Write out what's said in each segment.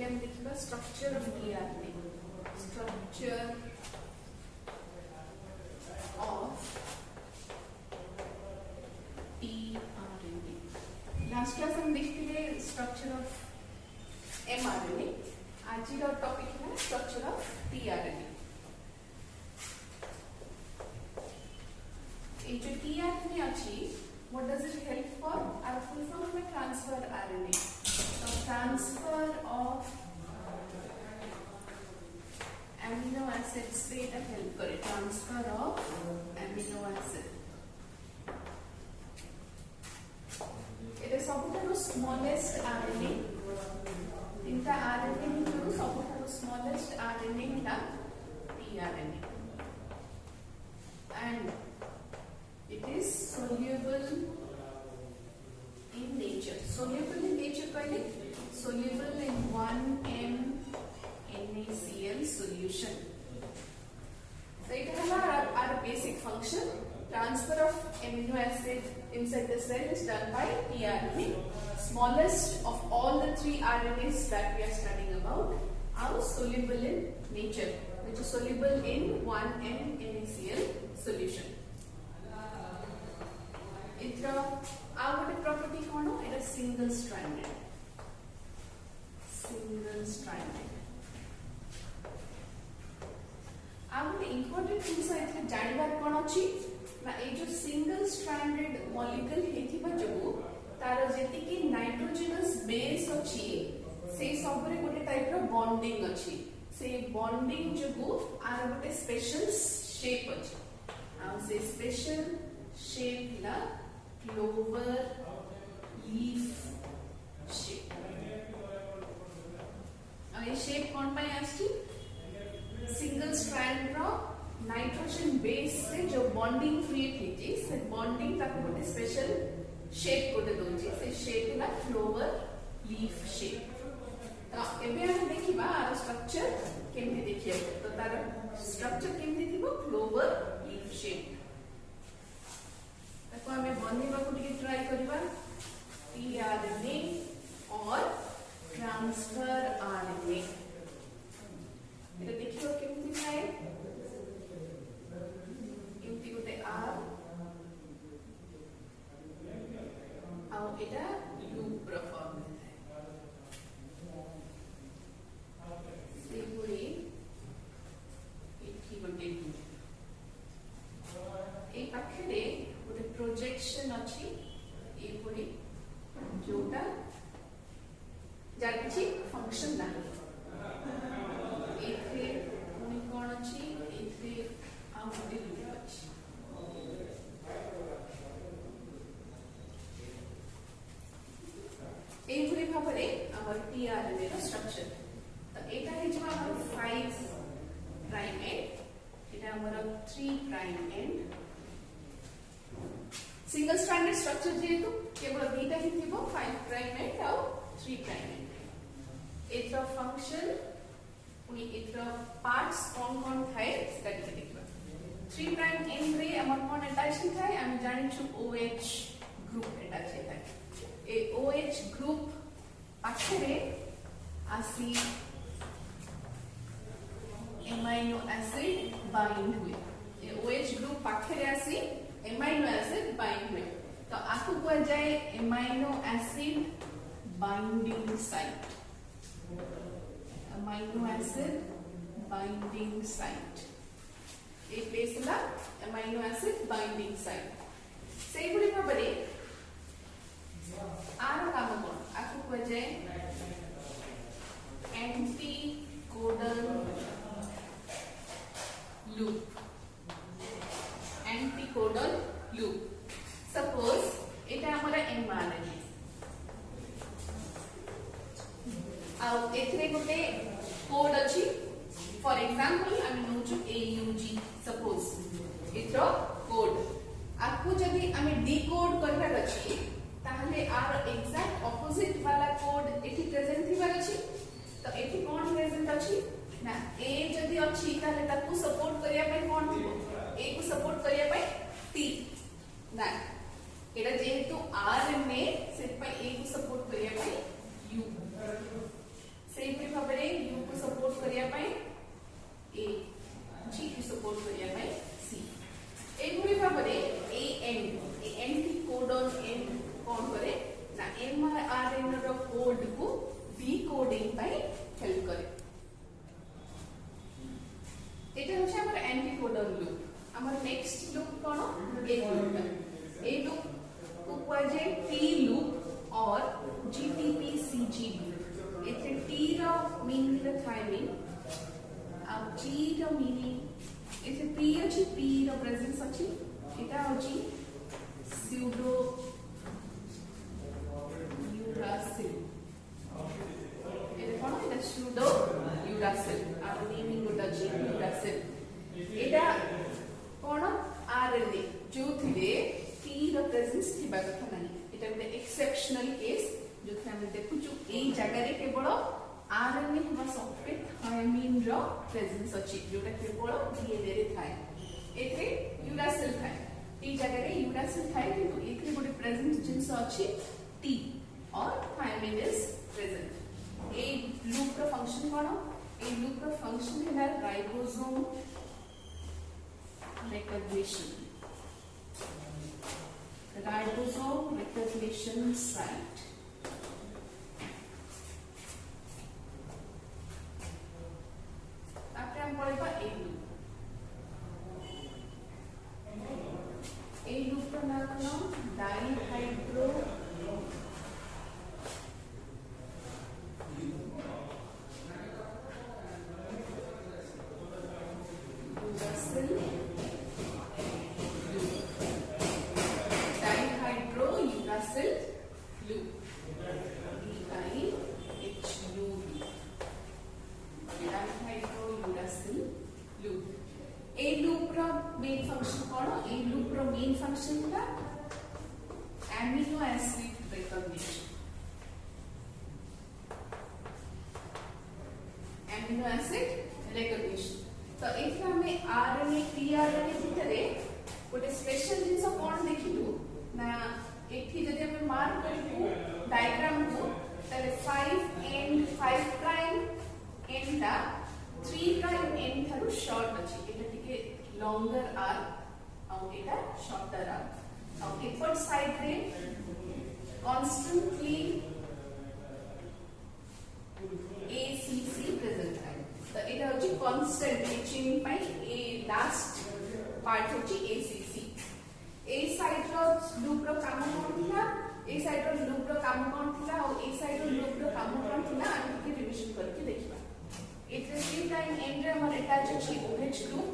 हम देखिबा structure of tRNA structure of tRNA last class हम देखते स्ट्रक्चर ऑफ एमआरएनए आज का टॉपिक है स्ट्रक्चर ऑफ टीआरएनए ये जो टीआरएनए अच्छी what does it help for our full form में transfer RNA so transfer of amino acids से इटा help करे transfer of amino acid इटा सबुठारु smallest RNA इनका RNA भितरु सबुठारु smallest RNA ला tRNA and it is soluble in nature. Soluble in nature कहले soluble in 1m NaCl solution. So it is our basic function. Transfer of amino acid inside the cell is done by tRNA. Smallest of all the three RNAs that we are studying about are soluble in nature, which is soluble in 1m NaCl solution. इतना out property कौन हो इटा single stranded out important things इथे जानबार कोन अछि ना ए जो single stranded molecule हेथिबा जगु तार जेति कि नाइट्रोजनस बेस अछि से सबरे गोटे टाइप रो बॉन्डिंग अछि से बॉन्डिंग जगु आर गोटे स्पेशल शेप अछि आ से स्पेशल शेप ला clover leaf shape अब ये शेप कौन पाई आछि सिंगल स्ट्रैंड रो नाइट्रोजन बेस से जो बॉन्डिंग क्रिएट हेची से बॉन्डिंग ताको गोटे स्पेशल शेप गोटे दोची से शेप ला क्लोवर लीफ शेप तो एबे हम देखिबा आर स्ट्रक्चर केमति देखिए तो तार स्ट्रक्चर केमति थिबो क्लोवर लीफ शेप तो हमें बनेबा को टिके ट्राई करबा tRNA और ट्रांसफर RNA एटा देखियो केमति थाए केमति गोटे R आ एटा लूप रो फॉर्म में थाए से पूरी एठी गोटे ए पाखरे प्रोजेक्शन अछि ए पूरी जोटा जार किछि फंक्शन नाही एथे पुनी कोन अछि एथे आउटे लूप अछि ए पूरी भाबरे हमर tRNA रो स्ट्रक्चर त एटा हि जमा हमर 5 प्राइम एंड एटा हमर 3 prime and single stranded structure जेतु केवल बीटा ही थिबो 5 प्राइम एंड और 3 प्राइम एंड एथरा फंक्शन उनी एथरा पार्ट्स कोन थाए स्टडी देखबा 3 प्राइम एंड रे हमर कोन अटैच थाए हम जानि छु OH ग्रुप अटैच थाए ए OH ग्रुप पाखरे आसी एमाइनो एसिड बाइंड हुए ए OH ग्रुप पाखरे आसी एमाइनो एसिड बाइंड हुए तो आपको कहा जाए amino acid binding site amino acid binding site a place ला एमाइनो एसिड बाइंडिंग साइट से गुडी भाबरे आर काम कोन आपको कहा जाए anticodon loop anticodon loop suppose एटा हमरा एमआरएनए आ एथरे गोटे कोड अछि for example I know to AUG suppose इथरो कोड आपको जदी हमें डिकोड करबार अछि ताहले आर एग्जैक्ट ऑपोजिट वाला कोड एठी प्रेजेंट थिबार अछि तो एठी कोन प्रेजेंट अछि ना ए जदी अछि ताहले ताकू सपोर्ट करिया पे कोन थिबो ए को सपोर्ट करिया पे T ना एटा जेहेतु RNA से पे ए को सपोर्ट करिया पे U सेही परि भाबरे यू को सपोर्ट करिया पई ए, जी को सपोर्ट करिया पई सी। एई परि भाबरे A N T codon N कोन करे ना mRNA रो कोड को डिकोडिंग पई हेल्प करे। एटा होछ हमर एंटीकोडन लूप। हमर next loop cone A loop को कुआजे टी लूप और GTP-CG लूप। एथे टी रो मीनिंग रे थाइमिंग आ जी रो मीनिंग एथे पी अछि, पी रो प्रेजेंस अछि, एटा अछि pseudo uracil. Etah cone Etah pseudo uracil are meaning गोटा अछि यूरासिल। एटा कोन आरएनए जो थिले टी रो प्रेजेंस थिबा कथा नाही। एटा गोटे एक्सेप्शनल केस जो हम देखुछु ए जगह रे केवल आरएनए किबा सफे थायमिन रो प्रेजेंस अछि जोटा केवल डीएनए रे थाए। एथे यूरासिल थाए, टी जगह रे यूरासिल थाए किंतु एथे गोटे प्रेजेंस जिंस अछि टी और thymine is present. A loop रो फंक्शन कोन? ए लूप रो फंक्शन है ribosome recognition, ribosome recognition site। ताकि हम पढ़ेगा ए लूप का नाम डाइहाइड्रो amino acid recognition। amino acid recognition तो एथि हमें आरएनए टीआरएनए भितरे गोटे स्पेशल जिंस कोन देखिलु ना एथि जदि हम मार्क करिबु डायग्राम को तले 5 एंड 5 प्राइम एंड दा 3 प्राइम एंड थारु शॉर्ट अछि। एटा टिके लॉन्गर आर और एटा शॉर्टर आर। और एपट साइड रे constantly ACC प्रेजेंट है। तो एटा होची कांस्टेंट चेन पाई ए लास्ट पार्ट होची ACC। ए साइड रो लूप रो काम कोन थिला, ए साइड रो लूप रो काम कोन थिला और ए साइड रो लूप रो काम कोन थिला हम के रिवीजन करके देखबा। एथे 3 टाइम एंड रे हमर अटैच अछि OH ग्रुप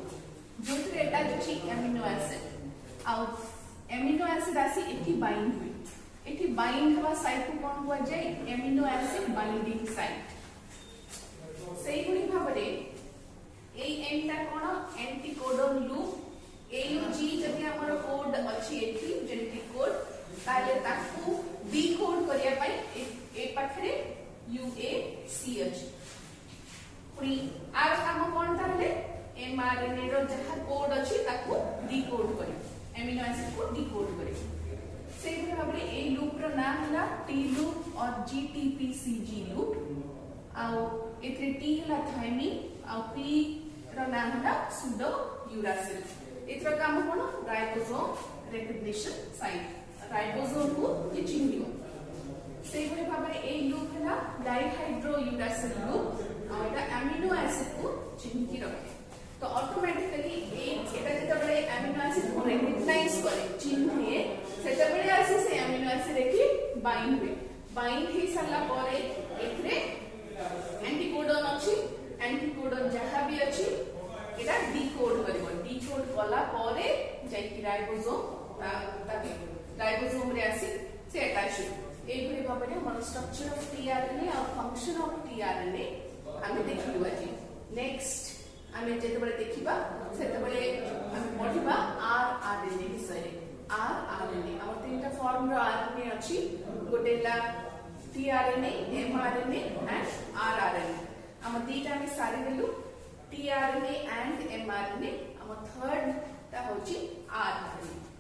जो थे अटैच अछि एमिनो एसिड और एमिनो एसिड आसी एठी बाइंड हुई। एठी बाइंड हवा साइट को कोन हुआ जाय एमिनो एसिड बाइंडिंग साइट। सेही गुणी भाबरे ए एंटा कोन एंटीकोडन लूप एयूजी जदि हमर कोड अछि एठी जेनेटिक कोड ताले ताकू डिकोड करिया पई ए पाखरे यूएसी अछि। पुनी आर काम कोन ताले एमआरएनए रो जहा कोड अछि ताकू डिकोड करियो, एमिनो एसिड को डिकोड करियो। सेही गुणी भाबरे ए लूप रो नाम हला टी लूप और GTP-CG लूप। आउ एथे टी हला थायमिन आउ पी रो नाम हला सूडो यूरासिल। एथरो काम कोन राइबोसोम रिकग्निशन साइट, राइबोसोम को ये चिन्हियो। सेही गुणी भाबरे ए लूप हला डाइहाइड्रो यूरासिल लूप और एटा एमिनो एसिड को चिन्हि रखे। तो ऑटोमेटिकली एटा जेतबेले एमिनो एसिड को रिकग्नाइज करे चिन्हे सेतबेले आसी से एमिनो एसिड एकी बाइंड हुए। बाइंड हे सरला परे एथरे एंटीकोडन अछि, एंटीकोडन जहा भी अछि एटा डिकोड करबो। डिकोड कला परे जाई राइबोसोम राइबोसोम रे आसी से अटैच हो। ए भली भाबरे मन स्ट्रक्चर ऑफ टीआरएनए और फंक्शन ऑफ टीआरएनए हमें देखिलु আজি। नेक्स्ट हमें जेतबेले देखिबा सेतबेले हम पढिबा आरआरएनए विषय। आरआरएनए हमर तीनटा फॉर्म रो आरएनए अछि, गोटेला टीआरएनए, एमआरएनए एंड आरआरएनए। हम दीटा में सारी देलु टीआरएनए एंड एमआरएनए। हम थर्ड ता होची आरआरएनए।